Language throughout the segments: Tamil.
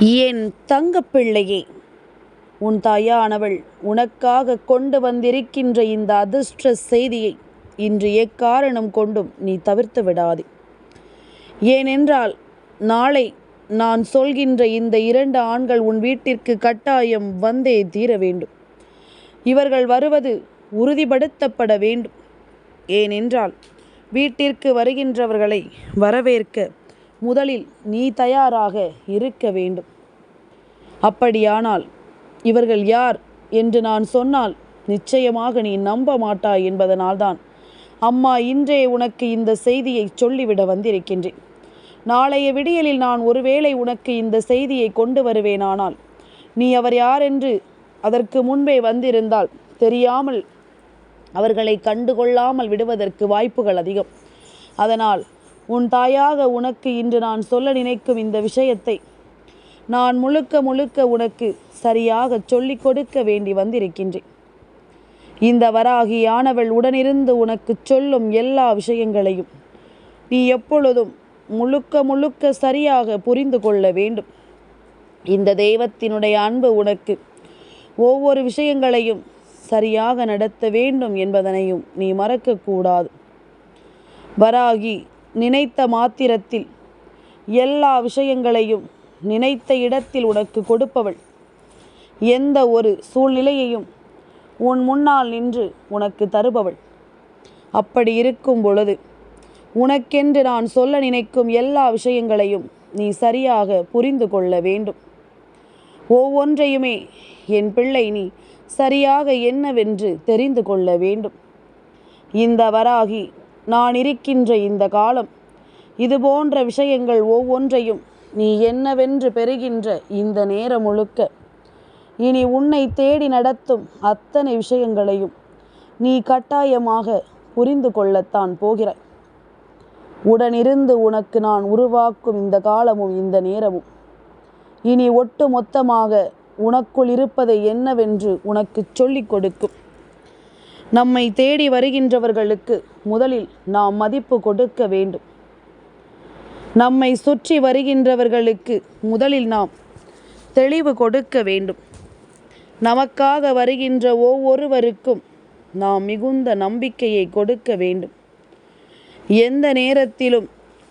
என் தங்கப்பிள்ளையே, உன் தாயானவள் உனக்காக கொண்டு வந்திருக்கின்ற இந்த அதிர்ஷ்ட செய்தியை இன்று எக்காரணம் கொண்டும் நீ தவிர்த்து விடாதே. ஏனென்றால் நாளை நான் சொல்கின்ற இந்த 2 ஆண்கள் உன் வீட்டிற்கு கட்டாயம் வந்தே தீர வேண்டும். இவர்கள் வருவது உறுதிப்படுத்தப்பட வேண்டும். ஏனென்றால் வீட்டிற்கு வருகின்றவர்களை வரவேற்க முதலில் நீ தயாராக இருக்க வேண்டும். அப்படியானால் இவர்கள் யார் என்று நான் சொன்னால் நிச்சயமாக நீ நம்ப மாட்டாய் என்பதனால்தான் அம்மா இன்றே உனக்கு இந்த செய்தியை சொல்லிவிட வந்திருக்கின்றேன். நாளைய விடியலில் நான் ஒருவேளை உனக்கு இந்த செய்தியை கொண்டு வருவேனானால் நீ அவர் யார் என்று அதற்கு முன்பே வந்திருந்தால் தெரியாமல் அவர்களை கண்டுகொள்ளாமல் விடுவதற்கு வாய்ப்புகள் அதிகம். அதனால் உன் தாயாக உனக்கு இன்று நான் சொல்ல நினைக்கும் இந்த விஷயத்தை நான் முழுக்க உனக்கு சரியாக சொல்லிக் கொடுக்க வேண்டி வந்திருக்கின்றேன். இந்த வராகியானவள் உடனிருந்து உனக்கு சொல்லும் எல்லா விஷயங்களையும் நீ எப்பொழுதும் முழுக்க சரியாக புரிந்து கொள்ள வேண்டும். இந்த தெய்வத்தினுடைய அன்பு உனக்கு ஒவ்வொரு விஷயங்களையும் சரியாக நடத்த வேண்டும் என்பதனையும் நீ மறக்கக்கூடாது. வராகி நினைத்த மாத்திரத்தில் எல்லா விஷயங்களையும் நினைத்த இடத்தில் உனக்கு கொடுப்பவள். எந்த ஒரு சூழ்நிலையையும் உன் முன்னால் நின்று உனக்கு தருபவள். அப்படி இருக்கும் பொழுது உனக்கென்று நான் சொல்ல நினைக்கும் எல்லா விஷயங்களையும் நீ சரியாக புரிந்து கொள்ள வேண்டும். ஒவ்வொன்றையுமே என் பிள்ளை நீ சரியாக என்னவென்று தெரிந்து கொள்ள வேண்டும். இந்த வராகி நான் இருக்கின்ற இந்த காலம் இது போன்ற விஷயங்கள் ஒவ்வொன்றையும் நீ என்னவென்று பெறுகின்ற இந்த நேரம் முழுக்க இனி உன்னை தேடி நடத்தும் அத்தனை விஷயங்களையும் நீ கட்டாயமாக புரிந்து கொள்ளத்தான் போகிறாய். உடனிருந்து உனக்கு நான் உருவாக்கும் இந்த காலமும் இந்த நேரமும் இனி ஒட்டு மொத்தமாக உனக்குள் இருப்பதை என்னவென்று உனக்கு சொல்லிக் கொடுக்கும். நம்மை தேடி வருகின்றவர்களுக்கு முதலில் நாம் மதிப்பு கொடுக்க வேண்டும். நம்மை சுற்றி வருகின்றவர்களுக்கு முதலில் நாம் தெளிவு கொடுக்க வேண்டும். நமக்காக வருகின்ற ஒவ்வொருவருக்கும் நாம் மிகுந்த நம்பிக்கையை கொடுக்க வேண்டும். எந்த நேரத்திலும்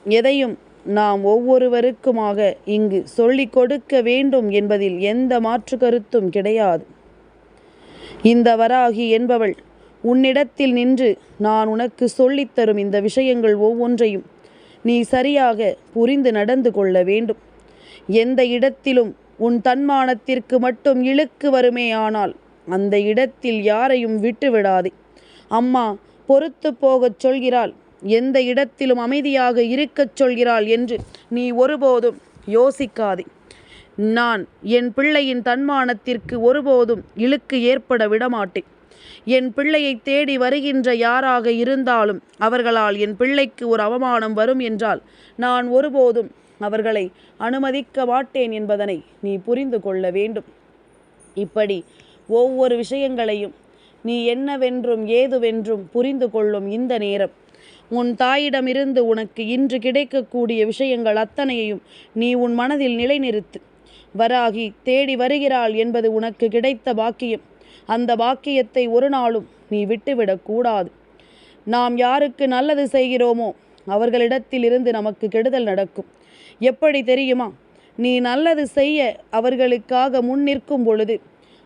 எதையும் நாம் ஒவ்வொருவருக்குமாக இங்கு சொல்லிக் கொடுக்க வேண்டும் என்பதில் எந்த மாற்று கருத்தும் கிடையாது. இந்த வராகி என்பவள் உன்னிடத்தில் நின்று நான் உனக்கு சொல்லித்தரும் இந்த விஷயங்கள் ஒவ்வொன்றையும் நீ சரியாக புரிந்து நடந்து கொள்ள வேண்டும். எந்த இடத்திலும் உன் தன்மானத்திற்கு மட்டும் இழுக்கு வருமே ஆனால் அந்த இடத்தில் யாரையும் விட்டு விடாதே. அம்மா பொறுத்து போகச் சொல்கிறாள், எந்த இடத்திலும் அமைதியாக இருக்கச் சொல்கிறாள் என்று நீ ஒருபோதும் யோசிக்காதே. நான் என் பிள்ளையின் தன்மானத்திற்கு ஒருபோதும் இழுக்கு ஏற்பட விடமாட்டேன். என் பிள்ளையை தேடி வருகின்ற யாராக இருந்தாலும் அவர்களால் என் பிள்ளைக்கு ஒரு அவமானம் வரும் என்றால் நான் ஒருபோதும் அவர்களை அனுமதிக்க மாட்டேன் என்பதனை நீ புரிந்து கொள்ள வேண்டும். இப்படி ஒவ்வொரு விஷயங்களையும் நீ என்னவென்றும் ஏதுவென்றும் புரிந்து கொள்ளும் இந்த நேரம் உன் தாயிடமிருந்து உனக்கு இன்று கிடைக்கக்கூடிய விஷயங்கள் அத்தனையையும் நீ உன் மனதில் நிலைநிறுத்து. வராகி தேடி வருகிறாள் என்பது உனக்கு கிடைத்த பாக்கியம். அந்த பாக்கியத்தை ஒரு நாளும் நீ விட்டுவிடக்கூடாது. நாம் யாருக்கு நல்லது செய்கிறோமோ அவர்களிடத்தில் இருந்து நமக்கு கெடுதல் நடக்கும். எப்படி தெரியுமா? நீ நல்லது செய்ய அவர்களுக்காக முன் நிற்கும் பொழுது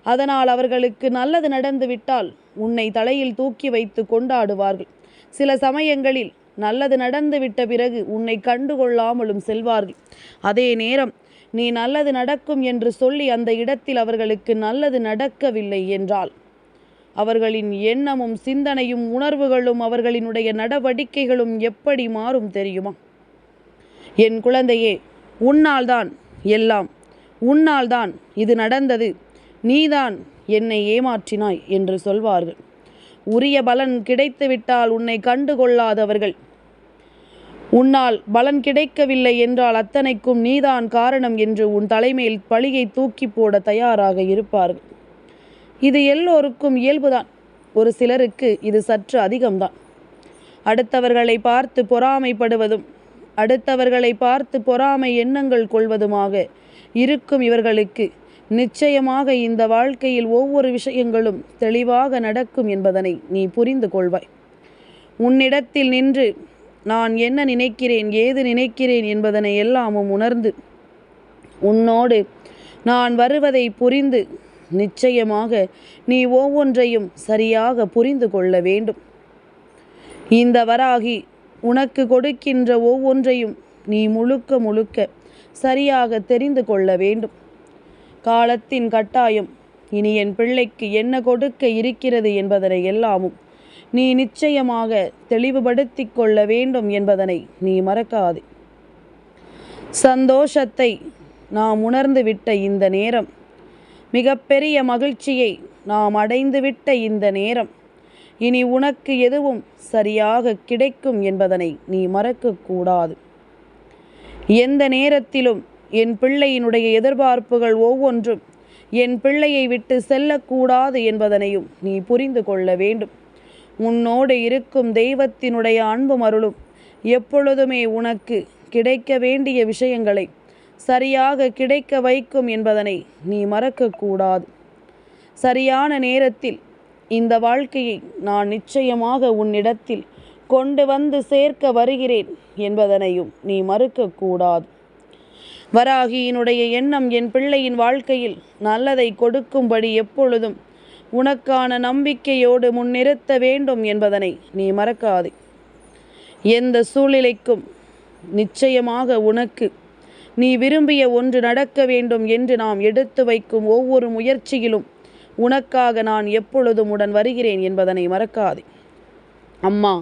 அதனால் அவர்களுக்கு நல்லது நடந்துவிட்டால் உன்னை தலையில் தூக்கி வைத்து கொண்டாடுவார்கள். சில சமயங்களில் நல்லது நடந்துவிட்ட பிறகு உன்னை கண்டுகொள்ளாமலும் செல்வார்கள். அதே நேரம் நீ நல்லது நடக்கும் என்று சொல்லி அந்த இடத்தில் அவர்களுக்கு நல்லது நடக்கவில்லை என்றால் அவர்களின் எண்ணமும் சிந்தனையும் உணர்வுகளும் அவர்களினுடைய நடவடிக்கைகளும் எப்படி மாறும் தெரியுமா? என் குழந்தையே, உன்னால்தான் எல்லாம், உன்னால்தான் இது நடந்தது, நீதான் என்னை ஏமாற்றினாய் என்று சொல்வார்கள். உரிய பலன் கிடைத்துவிட்டால் உன்னை கண்டுகொள்ளாதவர்கள் உன்னால் பலன் கிடைக்கவில்லை என்றால் அத்தனைக்கும் நீதான் காரணம் என்று உன் தலைமையில் பழியை தூக்கி போட தயாராக இருப்பார்கள். இது எல்லோருக்கும் இயல்புதான். ஒரு சிலருக்கு இது சற்று அதிகம்தான். அடுத்தவர்களை பார்த்து பொறாமைப்படுவதும் அடுத்தவர்களை பார்த்து பொறாமை எண்ணங்கள் கொள்வதுமாக இருக்கும் இவர்களுக்கு நிச்சயமாக இந்த வாழ்க்கையில் ஒவ்வொரு விஷயங்களும் தெளிவாக நடக்கும் என்பதனை நீ புரிந்து கொள்வாய். உன்னிடத்தில் நின்று நான் என்ன நினைக்கிறேன், ஏது நினைக்கிறேன் என்பதனை எல்லாமும் உணர்ந்து உன்னோடு நான் வருவதை புரிந்து நிச்சயமாக நீ ஒவ்வொன்றையும் சரியாக புரிந்து கொள்ள வேண்டும். இந்த வராகி உனக்கு கொடுக்கின்ற ஒவ்வொன்றையும் நீ முழுக்க முழுக்க சரியாக தெரிந்து கொள்ள வேண்டும். காலத்தின் கட்டாயம் இனி என் பிள்ளைக்கு என்ன கொடுக்க இருக்கிறது என்பதனை எல்லாமும் நீ நிச்சயமாக தெளிவுபடுத்தி கொள்ள வேண்டும் என்பதனை நீ மறக்காதே. சந்தோஷத்தை நாம் உணர்ந்துவிட்ட இந்த நேரம், மிகப்பெரிய மகிழ்ச்சியை நாம் அடைந்துவிட்ட இந்த நேரம், இனி உனக்கு எதுவும் சரியாக கிடைக்கும் என்பதனை நீ மறக்கக்கூடாது. எந்த நேரத்திலும் என் பிள்ளையினுடைய எதிர்பார்ப்புகள் ஒவ்வொன்றும் என் பிள்ளையை விட்டு செல்லக்கூடாது என்பதனையும் நீ புரிந்து கொள்ள வேண்டும். உன்னோடு இருக்கும் தெய்வத்தினுடைய அன்பும் அருளும் எப்பொழுதுமே உனக்கு கிடைக்க வேண்டிய விஷயங்களை சரியாக கிடைக்க வைக்கும் என்பதனை நீ மறக்கக்கூடாது. சரியான நேரத்தில் இந்த வாழ்க்கையை நான் நிச்சயமாக உன்னிடத்தில் கொண்டு வந்து சேர்க்க வருகிறேன் என்பதனையும் நீ மறுக்கக்கூடாது. வராகியினுடைய எண்ணம் என் பிள்ளையின் வாழ்க்கையில் நல்லதை கொடுக்கும்படி எப்பொழுதும் உனக்கான நம்பிக்கையோடு முன்னிறுத்த வேண்டும் என்பதனை நீ மறக்காதே. எந்த சூழ்நிலைக்கும் நிச்சயமாக உனக்கு நீ விரும்பிய ஒன்று நடக்க வேண்டும் என்று நாம் எடுத்து வைக்கும் ஒவ்வொரு முயற்சியிலும் உனக்காக நான் எப்பொழுதும் உடன் வருகிறேன் என்பதனை மறக்காதே. அம்மா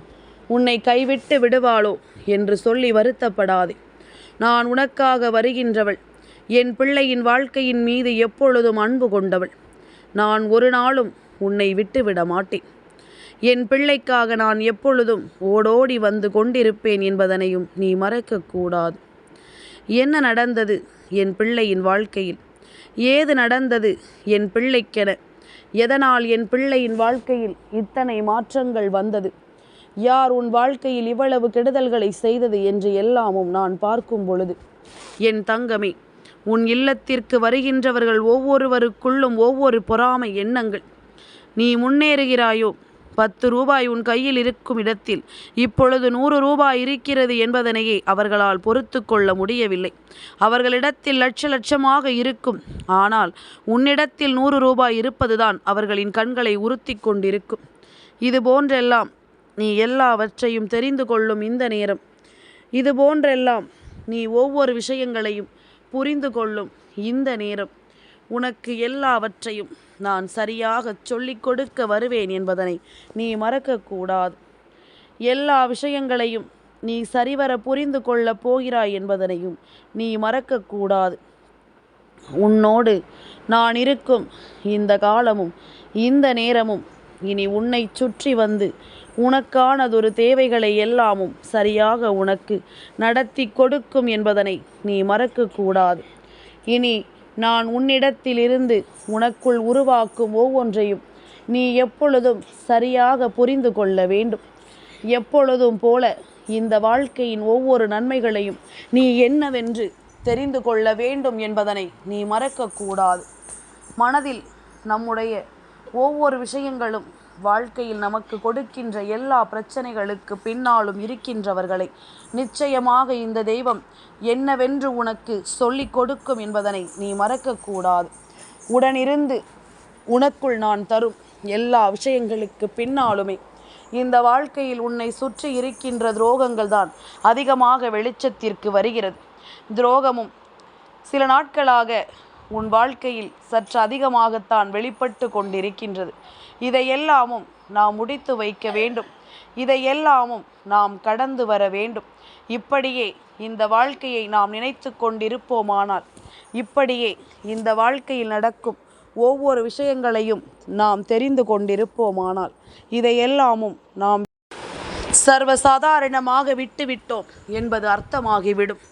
உன்னை கைவிட்டு விடுவாளோ என்று சொல்லி வருத்தப்படாதே. நான் உனக்காக வருகின்றவள். என் பிள்ளையின் வாழ்க்கையின் மீது எப்பொழுதும் அன்பு கொண்டவள். நான் ஒரு நாளும் உன்னை விட்டுவிட மாட்டேன். என் பிள்ளைக்காக நான் எப்பொழுதும் ஓடோடி வந்து கொண்டிருப்பேன் என்பதனையும் நீ மறக்கக்கூடாது. என்ன நடந்தது என் பிள்ளையின் வாழ்க்கையில்? ஏது நடந்தது என் பிள்ளைக்கென? எதனால் என் பிள்ளையின் வாழ்க்கையில் இத்தனை மாற்றங்கள் வந்தது? யார் உன் வாழ்க்கையில் இவ்வளவு கெடுதல்களை செய்தது என்று எல்லாமும் நான் பார்க்கும் பொழுது, என் தங்கமே, உன் இல்லத்திற்கு வருகின்றவர்கள் ஒவ்வொருவருக்குள்ளும் ஒவ்வொரு பொறாமை எண்ணங்கள். நீ முன்னேறுகிறாயோ, 10 ரூபாய் உன் கையில் இருக்கும் இடத்தில் இப்பொழுது 100 ரூபாய் இருக்கிறது என்பதனையே அவர்களால் பொறுத்து கொள்ள முடியவில்லை. அவர்களிடத்தில் லட்சமாக இருக்கும். ஆனால் உன்னிடத்தில் 100 ரூபாய் இருப்பதுதான் அவர்களின் கண்களை உறுத்தி கொண்டிருக்கும். இது போன்றெல்லாம் நீ எல்லாவற்றையும் தெரிந்து கொள்ளும் இந்த நேரம், இது போன்றெல்லாம் நீ ஒவ்வொரு விஷயங்களையும் புரிந்து கொள்ளும் இந்த நேரம், உனக்கு எல்லாவற்றையும் நான் சரியாக சொல்லிக் கொடுக்க வருவேன் என்பதனை நீ மறக்கக்கூடாது. எல்லா விஷயங்களையும் நீ சரிவர புரிந்து கொள்ளப் போகிறாய் என்பதனையும் நீ மறக்கக்கூடாது. உன்னோடு நான் இருக்கும் இந்த காலமும் இந்த நேரமும் இனி உன்னை சுற்றி வந்து உனக்கானதொரு தேவைகளை எல்லாமும் சரியாக உனக்கு நடத்தி கொடுக்கும் என்பதனை நீ மறக்கக்கூடாது. இனி நான் உன்னிடத்திலிருந்து உனக்குள் உருவாக்கும் ஒவ்வொன்றையும் நீ எப்பொழுதும் சரியாக புரிந்து கொள்ள வேண்டும். எப்பொழுதும் போல இந்த வாழ்க்கையின் ஒவ்வொரு நன்மைகளையும் நீ என்னவென்று தெரிந்து கொள்ள வேண்டும் என்பதனை நீ மறக்கக்கூடாது. மனதில் நம்முடைய ஒவ்வொரு விஷயங்களும் வாழ்க்கையில் நமக்கு கொடுக்கின்ற எல்லா பிரச்சனைகளுக்கு பின்னாலும் இருக்கின்றவர்களை நிச்சயமாக இந்த தெய்வம் என்னவென்று உனக்கு சொல்லிக் கொடுக்கும் என்பதனை நீ மறக்கக்கூடாது. உடனிருந்து உனக்குள் நான் தரும் எல்லா விஷயங்களுக்கு பின்னாலுமே இந்த வாழ்க்கையில் உன்னை சுற்றி இருக்கின்ற துரோகங்கள் தான் அதிகமாக வெளிச்சத்திற்கு வருகிறது. துரோகமும் சில நாட்களாக உன் வாழ்க்கையில் சற்று அதிகமாகத்தான் வெளிப்பட்டு கொண்டிருக்கின்றது. இதையெல்லாமும் நாம் முடித்து வைக்க வேண்டும். இதையெல்லாமும் நாம் கடந்து வர வேண்டும். இப்படியே இந்த வாழ்க்கையை நாம் நினைத்து கொண்டிருப்போமானால், இப்படியே இந்த வாழ்க்கையில் நடக்கும் ஒவ்வொரு விஷயங்களையும் நாம் தெரிந்து கொண்டிருப்போமானால், இதையெல்லாமும் நாம் சர்வசாதாரணமாக விட்டுவிட்டோம் என்பது அர்த்தமாகிவிடும்.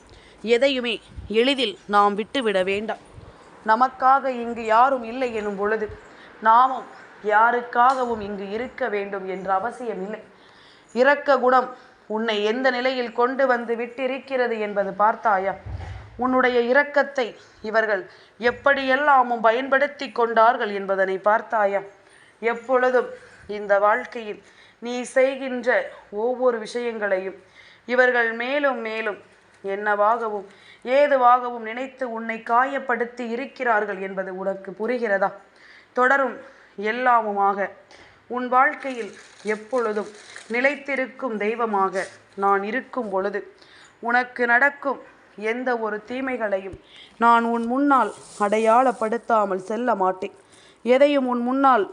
எதையுமே எளிதில் நாம் விட்டுவிட வேண்டாம். நமக்காக இங்கு யாரும் இல்லை எனும் பொழுது நாமும் யாருக்காகவும் இங்கு இருக்க வேண்டும் என்ற அவசியம் இல்லை. இரக்க குணம் உன்னை எந்த நிலையில் கொண்டு வந்து விட்டிருக்கிறது என்பது பார்த்தாயா? உன்னுடைய இரக்கத்தை இவர்கள் எப்படியெல்லாமும் பயன்படுத்தி கொண்டார்கள் என்பதனை பார்த்தாயா? எப்பொழுதும் இந்த வாழ்க்கையில் நீ செய்கின்ற ஒவ்வொரு விஷயங்களையும் இவர்கள் மேலும் மேலும் என்னவாகவும் ஏதுவாகவும் நினைத்து உன்னை காயப்படுத்தி இருக்கிறார்கள் என்பது உனக்கு புரிகிறதா? தொடரும் எல்லாமுமாக உன் வாழ்க்கையில் எப்பொழுதும் நிலைத்திருக்கும் தெய்வமாக நான் இருக்கும் பொழுது உனக்கு நடக்கும் எந்த ஒரு தீமைகளையும் நான் உன் முன்னால் அடையாளப்படுத்தாமல் செல்ல மாட்டேன். எதையும் உன் முன்னால்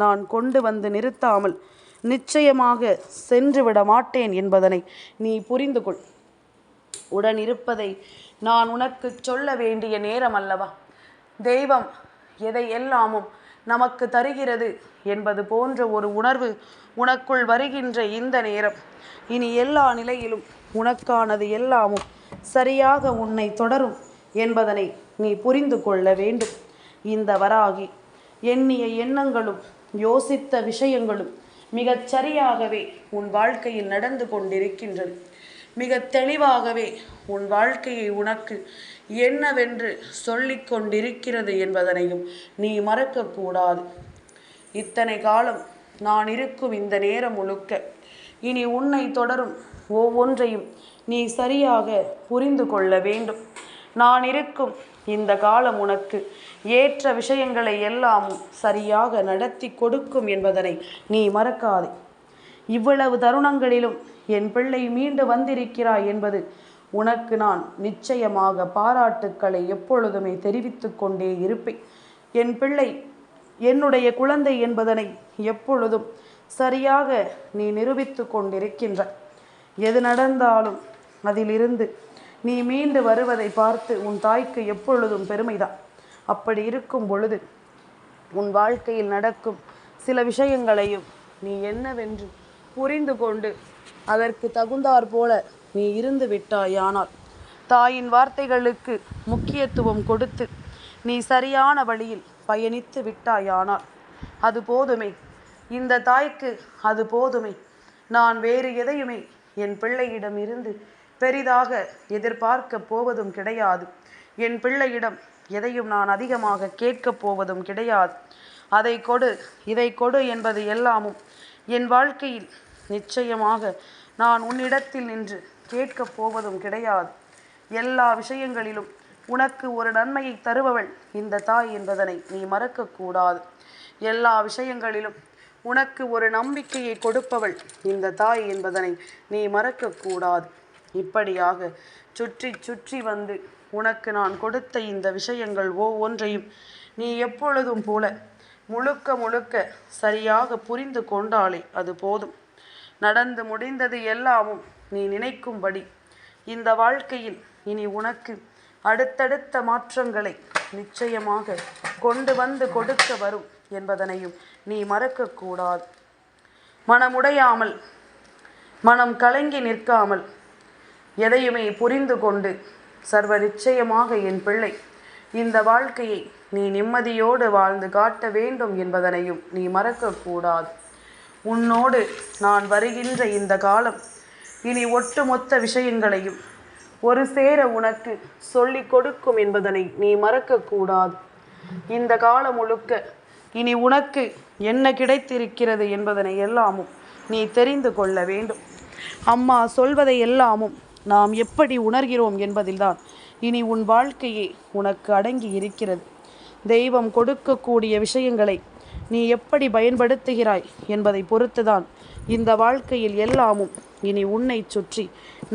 நான் கொண்டு வந்து நிறுத்தாமல் நிச்சயமாக சென்றுவிட மாட்டேன் என்பதனை நீ புரிந்து கொள். உடன் இருப்பதை நான் உனக்கு சொல்ல வேண்டிய நேரம் அல்லவா? தெய்வம் எதை எல்லாமும் நமக்கு தருகிறது என்பது போன்ற ஒரு உணர்வு உனக்குள் வருகின்ற இந்த நேரம் இனி எல்லா நிலையிலும் உனக்கானது எல்லாமும் சரியாக உன்னை தொடரும் என்பதனை நீ புரிந்து கொள்ள வேண்டும். இந்த வராகி எண்ணிய எண்ணங்களும் யோசித்த விஷயங்களும் மிகச் சரியாகவே உன் வாழ்க்கையில் நடந்து கொண்டிருக்கின்றது. மிக தெளிவாகவே உன் வாழ்க்கையை உனக்கு என்னவென்று சொல்லிக் கொண்டிருக்கிறது என்பதனையும் நீ மறக்கக்கூடாது. இத்தனை காலம் நான் இருக்கும் இந்த நேரம் முழுக்க இனி உன்னை தொடரும் ஒவ்வொன்றையும் நீ சரியாக புரிந்து கொள்ள வேண்டும். நான் இருக்கும் இந்த காலம் உனக்கு ஏற்ற விஷயங்களை எல்லாமும் சரியாக நடத்தி கொடுக்கும் என்பதனை நீ மறக்காதே. இவ்வளவு தருணங்களிலும் என் பிள்ளை மீண்டு வந்திருக்கிறாய் என்பது உனக்கு நான் நிச்சயமாக பாராட்டுக்களை எப்பொழுதுமே தெரிவித்து கொண்டே இருப்பேன். என் பிள்ளை என்னுடைய குழந்தை என்பதனை எப்பொழுதும் சரியாக நீ நிரூபித்து கொண்டிருக்கின்ற. எது நடந்தாலும் அதிலிருந்து நீ மீண்டு வருவதை பார்த்து உன் தாய்க்கு எப்பொழுதும் பெருமைதான். அப்படி இருக்கும் பொழுது உன் வாழ்க்கையில் நடக்கும் சில விஷயங்களையும் நீ என்னவென்று புரிந்து கொண்டு அதற்கு தகுந்தாற் போல நீ இருந்து விட்டாயானால், தாயின் வார்த்தைகளுக்கு முக்கியத்துவம் கொடுத்து நீ சரியான வழியில் பயணித்து விட்டாயானால் அது போதுமே. இந்த தாய்க்கு அது போதுமே. நான் வேறு எதையுமே என் பிள்ளையிடம் இருந்து பெரிதாக எதிர்பார்க்க போவதும் கிடையாது. என் பிள்ளையிடம் எதையும் நான் அதிகமாக கேட்கப் போவதும் கிடையாது. அதை கொடு, இதை கொடு என்பது எல்லாமும் என் வாழ்க்கையில் நிச்சயமாக நான் உன்னிடத்தில் நின்று கேட்கப் போவதும் கிடையாது. எல்லா விஷயங்களிலும் உனக்கு ஒரு நன்மையை தருபவள் இந்த தாய் என்பதனை நீ மறக்கக்கூடாது. எல்லா விஷயங்களிலும் உனக்கு ஒரு நம்பிக்கையை கொடுப்பவள் இந்த தாய் என்பதனை நீ மறக்கக்கூடாது. இப்படியாக சுற்றி சுற்றி வந்து உனக்கு நான் கொடுத்த இந்த விஷயங்கள் ஒவ்வொன்றையும் நீ எப்பொழுதும் போல முழுக்க முழுக்க சரியாக புரிந்து கொண்டாலே அது போதும். நடந்து முடிந்தது எல்லாமும் நீ நினைக்கும்படி இந்த வாழ்க்கையில் இனி உனக்கு அடுத்தடுத்த மாற்றங்களை நிச்சயமாக கொண்டு வந்து கொடுக்க வரும் என்பதனையும் நீ மறக்கக்கூடாது. மனமுடையாமல், மனம் கலங்கி நிற்காமல், எதையுமே புரிந்து கொண்டு சர்வ நிச்சயமாக என் பிள்ளை இந்த வாழ்க்கையை நீ நிம்மதியோடு வாழ்ந்து காட்ட வேண்டும் என்பதனையும் நீ மறக்கக்கூடாது. உன்னோடு நான் வருகின்ற இந்த காலம் இனி ஒட்டுமொத்த விஷயங்களையும் ஒரு சேர உனக்கு சொல்லிக் கொடுக்கும் என்பதனை நீ மறக்கக்கூடாது. இந்த காலம் முழுக்க இனி உனக்கு என்ன கிடைத்திருக்கிறது என்பதனை எல்லாமும் நீ தெரிந்து கொள்ள வேண்டும். அம்மா சொல்வதை எல்லாமும் நாம் எப்படி உணர்கிறோம் என்பதில்தான் இனி உன் வாழ்க்கையே உனக்கு அடங்கி இருக்கிறது. தெய்வம் கொடுக்கக்கூடிய விஷயங்களை நீ எப்படி பயன்படுத்துகிறாய் என்பதை பொறுத்துதான் இந்த வாழ்க்கையில் எல்லாமும் இனி உன்னை சுற்றி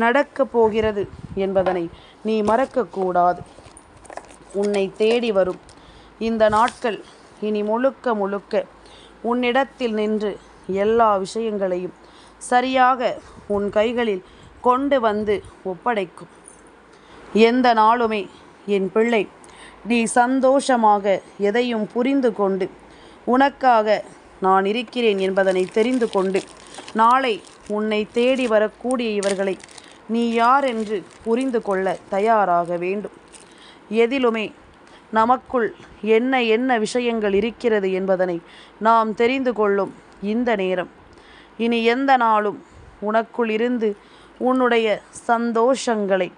நடக்கப் போகிறது என்பதனை நீ மறக்கக்கூடாது. உன்னை தேடி வரும் இந்த நாட்கள் இனி முழுக்க முழுக்க உன்னிடத்தில் நின்று எல்லா விஷயங்களையும் சரியாக உன் கைகளில் கொண்டு வந்து ஒப்படைக்கும். எந்த நாளுமே என் பிள்ளை நீ சந்தோஷமாக எதையும் புரிந்து கொண்டு உனக்காக நான் இருக்கிறேன் என்பதனை தெரிந்து கொண்டு நாளை உன்னை தேடி வரக்கூடிய இவர்களை நீ யார் என்று புரிந்து கொள்ள தயாராக வேண்டும். எதிலுமே நமக்குள் என்ன என்ன விஷயங்கள் இருக்கிறது என்பதனை நாம் தெரிந்து கொள்ளும் இந்த நேரம். இனி எந்த நாளும் உனக்குள் இருந்து உன்னுடைய சந்தோஷங்களை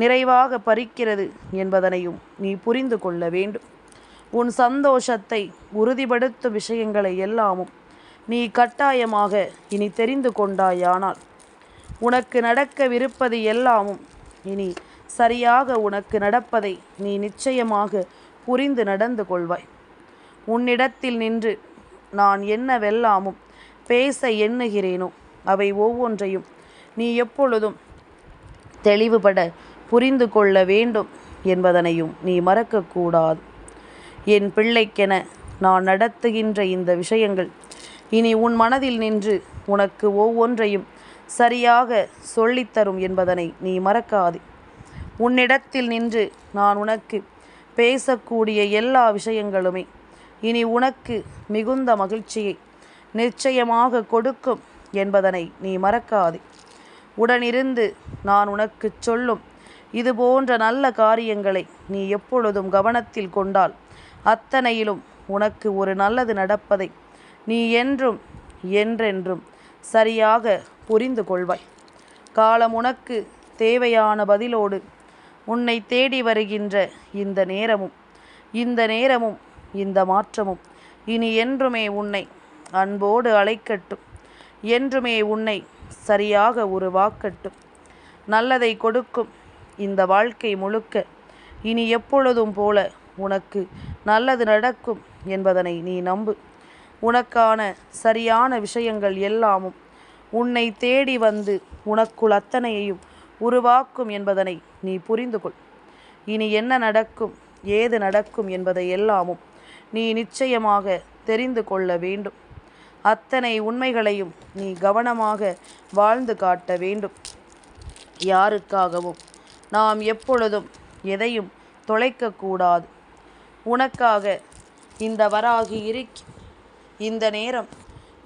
நிறைவாக பறிக்கிறது என்பதனையும் நீ புரிந்து கொள்ள வேண்டும். உன் சந்தோஷத்தை உறுதிப்படுத்தும் விஷயங்களை எல்லாமும் நீ கட்டாயமாக இனி தெரிந்து கொண்டாயானால் உனக்கு நடக்கவிருப்பது எல்லாமும் இனி சரியாக உனக்கு நடப்பதை நீ நிச்சயமாக புரிந்து நடந்து கொள்வாய். உன்னிடத்தில் நின்று நான் என்னவெல்லாமும் பேச எண்ணுகிறேனோ அவை ஒவ்வொன்றையும் நீ எப்பொழுதும் தெளிவுபட புரிந்து கொள்ள வேண்டும் என்பதனையும் நீ மறக்கக்கூடாது. என் பிள்ளைக்கென நான் நடத்துகின்ற இந்த விஷயங்கள் இனி உன் மனதில் நின்று உனக்கு ஒவ்வொன்றையும் சரியாக சொல்லித்தரும் என்பதனை நீ மறக்காதே. உன்னிடத்தில் நின்று நான் உனக்கு பேசக்கூடிய எல்லா விஷயங்களுமே இனி உனக்கு மிகுந்த மகிழ்ச்சியை நிச்சயமாக கொடுக்கும் என்பதனை நீ மறக்காதே. உடனிருந்து நான் உனக்கு சொல்லும் இது போன்ற நல்ல காரியங்களை நீ எப்பொழுதும் கவனத்தில் கொண்டால் அத்தனையிலும் உனக்கு ஒரு நல்லது நடப்பதை நீ என்றென்றும் சரியாக புரிந்து கொள்வாய். காலம் உனக்கு தேவையான பதிலோடு உன்னை தேடி வருகின்ற இந்த நேரமும் இந்த மாற்றமும் இனி என்றுமே உன்னை அன்போடு அழைக்கட்டும். என்றுமே உன்னை சரியாக உருவாக்கட்டும். நல்லதை கொடுக்கும் இந்த வாழ்க்கை முழுக்க இனி எப்பொழுதும் போல உனக்கு நல்லது நடக்கும் என்பதனை நீ நம்பு. உனக்கான சரியான விஷயங்கள் எல்லாமும் உன்னை தேடி வந்து உனக்குள் அத்தனையையும் உருவாக்கும் என்பதனை நீ புரிந்து கொள். இனி என்ன நடக்கும் ஏது நடக்கும் என்பதை எல்லாமும் நீ நிச்சயமாக தெரிந்து கொள்ள வேண்டும். அத்தனை உண்மைகளையும் நீ கவனமாக வாழ்ந்து காட்ட வேண்டும். யாருக்காகவும் நாம் எப்பொழுதும் எதையும் தொலைக்கக்கூடாது. உனக்காக இந்த வராகி இந்த நேரம்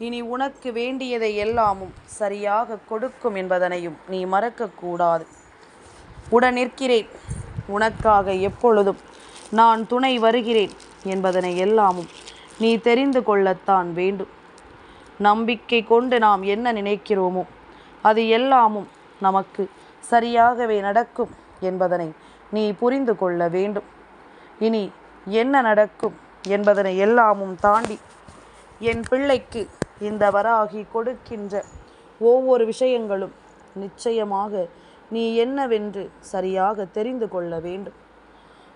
இனி உனக்கு வேண்டியதை எல்லாமும் சரியாக கொடுக்கும் என்பதனையும் நீ மறக்கக்கூடாது. உடன் நிற்கிறேன், உனக்காக எப்பொழுதும் நான் துணை வருகிறேன் என்பதனை எல்லாமும் நீ தெரிந்து கொள்ளத்தான் வேண்டும். நம்பிக்கை கொண்டு நாம் என்ன நினைக்கிறோமோ அது எல்லாமும் நமக்கு சரியாகவே நடக்கும் என்பதனை நீ புரிந்து கொள்ள வேண்டும். இனி என்ன நடக்கும் என்பதனை எல்லாமும் தாண்டி என் பிள்ளைக்கு இந்த வராகி கொடுக்கின்ற ஒவ்வொரு விஷயங்களும் நிச்சயமாக நீ என்னவென்று சரியாக தெரிந்து கொள்ள வேண்டும்.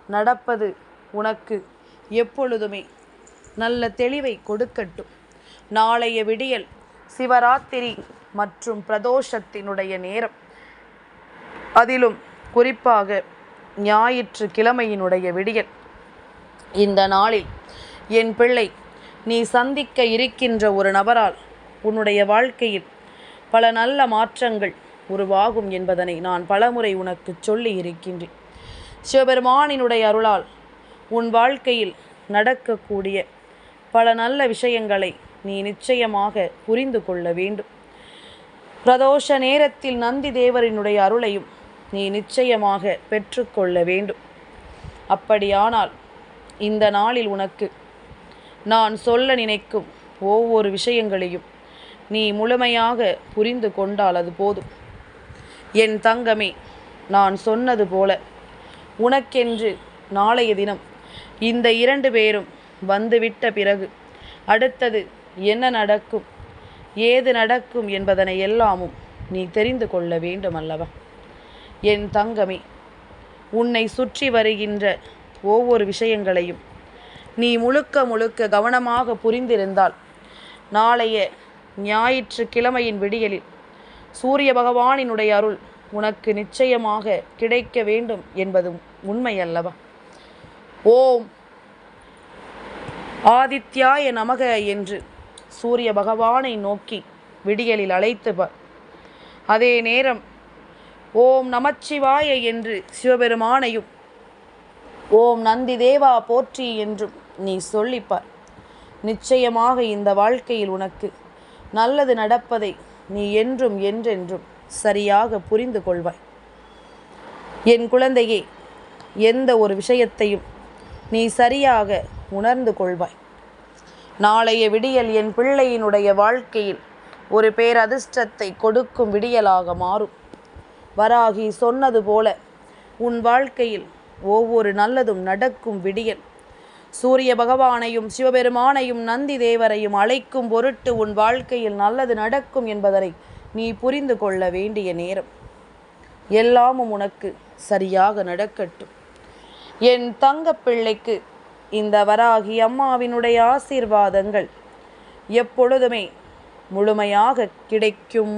நடப்பது உனக்கு எப்பொழுதுமே நல்ல தெளிவை கொடுக்கட்டும். நாளைய விடியல் சிவராத்திரி மற்றும் பிரதோஷத்தினுடைய நேரம், அதிலும் குறிப்பாக ஞாயிற்றுக்கிழமையினுடைய விடியல். இந்த நாளில் என் பிள்ளை நீ சந்திக்க இருக்கின்ற ஒரு நபரால் உன்னுடைய வாழ்க்கையில் பல நல்ல மாற்றங்கள் உருவாகும் என்பதனை நான் பலமுறை உனக்கு சொல்லி இருக்கின்றேன். சிவபெருமானினுடைய அருளால் உன் வாழ்க்கையில் நடக்கக்கூடிய பல நல்ல விஷயங்களை நீ நிச்சயமாக புரிந்து கொள்ள வேண்டும். பிரதோஷ நேரத்தில் நந்தி தேவரினுடைய அருளையும் நீ நிச்சயமாக பெற்றுக்கொள்ள வேண்டும். அப்படியானால் இந்த நாளில் உனக்கு நான் சொல்ல நினைக்கும் ஒவ்வொரு விஷயங்களையும் நீ முழுமையாக புரிந்து கொண்டால் அது போதும். என் தங்கமே, நான் சொன்னது போல உனக்கென்று நாளைய தினம் இந்த 2 பேரும் வந்துவிட்ட பிறகு அடுத்தது என்ன நடக்கும் ஏது நடக்கும் என்பதனை எல்லாமும் நீ தெரிந்து கொள்ள வேண்டும் அல்லவா? என் தங்கமே, உன்னை சுற்றி வருகின்ற ஒவ்வொரு விஷயங்களையும் நீ முழுக்க கவனமாக புரிந்திருந்தால் நாளைய ஞாயிற்றுக்கிழமையின் விடியலில் சூரிய பகவானினுடைய அருள் உனக்கு நிச்சயமாக கிடைக்க வேண்டும் என்பதும் உண்மை அல்லவா? ஓம் ஆதித்யாய நமக என்று சூரிய பகவானை நோக்கி விடியலில் அழைத்து பார். அதே நேரம் ஓம் நமச்சிவாய என்று சிவபெருமானையும் ஓம் நந்தி தேவா போற்றி என்றும் நீ சொல்லிப்பார். நிச்சயமாக இந்த வாழ்க்கையில் உனக்கு நல்லது நடப்பதை நீ என்றென்றும் சரியாக புரிந்து கொள்வாய். என் குழந்தையே, எந்த ஒரு விஷயத்தையும் நீ சரியாக உணர்ந்து கொள்வாய். நாளைய விடியல் என் பிள்ளையினுடைய வாழ்க்கையில் ஒரு பேரதிர்ஷ்டத்தை கொடுக்கும் விடியலாக மாறும். வராகி சொன்னது போல உன் வாழ்க்கையில் ஒவ்வொரு நல்லதும் நடக்கும் விடியல். சூரிய பகவானையும் சிவபெருமானையும் நந்தி தேவரையும் அழைக்கும் பொருட்டு உன் வாழ்க்கையில் நல்லது நடக்கும் என்பதனை நீ புரிந்து கொள்ள வேண்டிய நேரம். எல்லாமும் உனக்கு சரியாக நடக்கட்டும். என் தங்க பிள்ளைக்கு இந்த வராகி அம்மாவினுடைய ஆசீர்வாதங்கள் எப்பொழுதுமே முழுமையாக கிடைக்கும்.